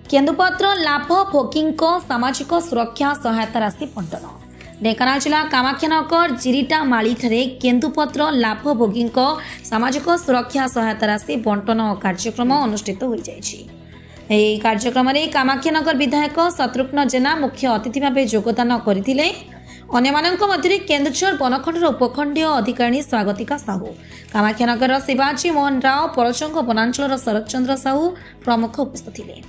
केन्दुपत्र लाभ भोगी सामाजिक सुरक्षा सहायता राशि बंटन। ढेंकानाल जिला कामाख्यानगर जिरीटामाळी केन्दुपत्र लाभ भोगी सामाजिक सुरक्षा सहायता राशि बंटन कार्यक्रम अनुष्ठित हो कार्यक्रम में कामाख्यानगर विधायक शत्रुघ्न जेना मुख्य अतिथि भाव योगदान करते। अन्य केन्दुझर बनखंडर उपखंडीय अधिकारी स्वागतिका साहू, कामाख्यानगर शिवाजी मोहन राव, परचंग वनांचल शरद चंद्र साहू प्रमुख उपस्थित थे।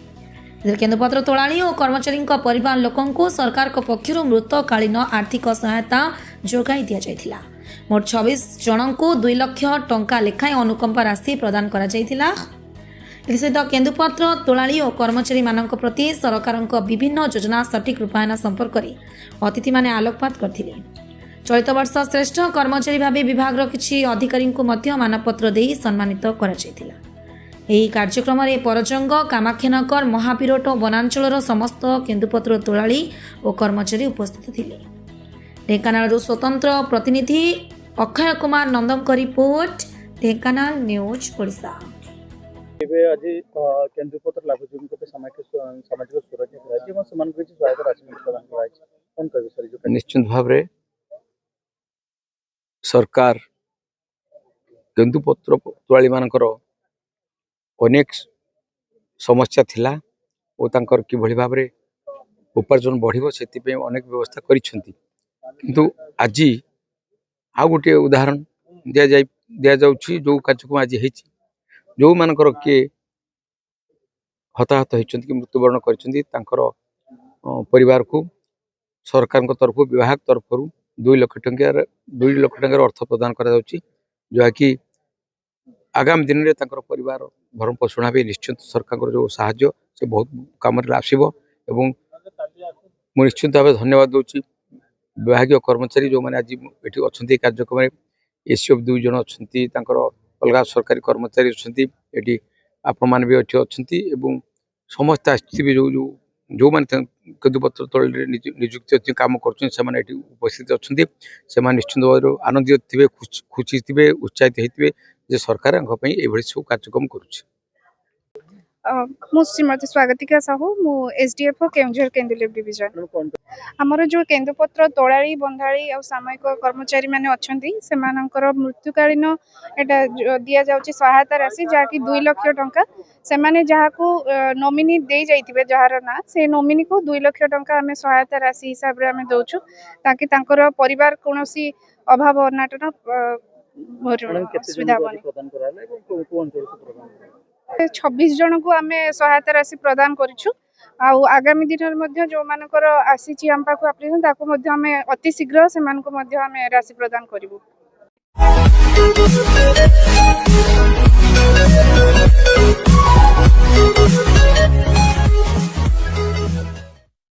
केन्दुपत्र तोलाणी और कर्मचारी परिवार लोकों सरकार पक्षर मृतकालीन आर्थिक सहायता जोगाई दि जाइथिला। मोट 26 जन को 2 लाख टंका लेखाएं अनुकंपा राशि प्रदान करा जाइथिला। सहित केन्दुपत्र तोलाणी और कर्मचारी मानक प्रति सरकार विभिन्न योजना सठिक रूपायन संपर्क में अतिथि माने आलोकपात करथिले। चलित वर्ष श्रेष्ठ कर्मचारी भाव विभाग किछि अधिकारी मानपत्र दे सम्मानित करा जाइथिला। ଏହି କାର୍ଯ୍ୟକ୍ରମରେ ପରଜଙ୍ଗ, କାମାଖ୍ୟାନଗର, ମହାବିରଟ ବନାଞ୍ଚଳର ସମସ୍ତ କେନ୍ଦୁପତ୍ର ତୋଳାଳି ଓ କର୍ମଚାରୀ ଉପସ୍ଥିତ ଥିଲେ। ଢେଙ୍କାନାଳରୁ ସ୍ୱତନ୍ତ୍ର ପ୍ରତିନିଧି ଅକ୍ଷୟ କୁମାର ନନ୍ଦଙ୍କ ରିପୋର୍ଟ, ଢେଙ୍କାନାଳ ନ୍ୟୁଜ୍ ଓଡ଼ିଶା। ଏବେ ଆଜି କେନ୍ଦୁପତ୍ର ଲାଭଯୋଗୀଙ୍କ ପାଇଁ ସାମାଜିକ ସୁରକ୍ଷା କରାଯାଇଛି ଏବଂ ସେମାନଙ୍କୁ କିଛି ସହାୟତା ରାଶି ପ୍ରଦାନ କରାଯାଇଛି। କ'ଣ କହିବେ ସାର୍? ନିଶ୍ଚିତ ଭାବରେ ସରକାର କେନ୍ଦୁପତ୍ର ତୋଳାଳି ମାନଙ୍କର अनेक समस्या थिला और तांकर किभଳି भाबरे उपार्जन बढ़िबो सेति पे अनेक व्यवस्था करिसेंती। किंतु आज आ गोटे उदाहरण दिया जाउछि जो कार्यक्रम आज हेछि, जो मानकर के हताहत होइछंती कि मृत्युवरण करिसेंती तांकर परिवार को सरकार तरफ विभाग तरफ 2 लाख टंका अर्थ प्रदान करा जाउछि, जो कि आगामी दिन में परिवार भरण पोषण भी निश्चित सरकार जो साहाय्य से बहुत कम आसो। निश्चित भाव धन्यवाद दूसरी विभाग कर्मचारी जो मैंने आज ये अच्छा कार्यक्रम में एसीएफ 2 जन अच्छा अलग सरकारी कर्मचारी अच्छा आपण मैंने भी अच्छा समस्त आसवे जो मैंने केन्दुपत्र तल निजुक्ति काम कर उपस्थित अच्छा से निश्चित भाव आनंदित थे, खुशी थे, उत्साहित होते जे सरकार ये सब कार्यक्रम करुच्चे। मु श्रीमती स्वागतिका साहू, मु एसडीएफओ केउंझर केन्दुलिप डिविजन। आमर जो केन्दुपत्र तोलाड़ी बंधाड़ी और सामयिक कर्मचारी माने अछंती सेमानकर मृत्युकालीन एटा दिया जाउची सहायता राशि जहाँकि 2 लाख टंका से माने जहाँकू नॉमिनी दे जाइथिबे जहार ना से नॉमिनी को 2 लाख टंका आमे सहायता राशि हिसाब रे आमे दउछु ताकि तांकर परिवार कोनोसी अभाव अनाटन सुविधा बने। 26 जन को आमे सहायता राशि प्रदान करिछु। आगामी दिन में जो मानकर आसी आम पाक एप्लिकेशन ताको मध्य आमे अति शीघ्र से मानको मध्य आमे राशि प्रदान करिवु।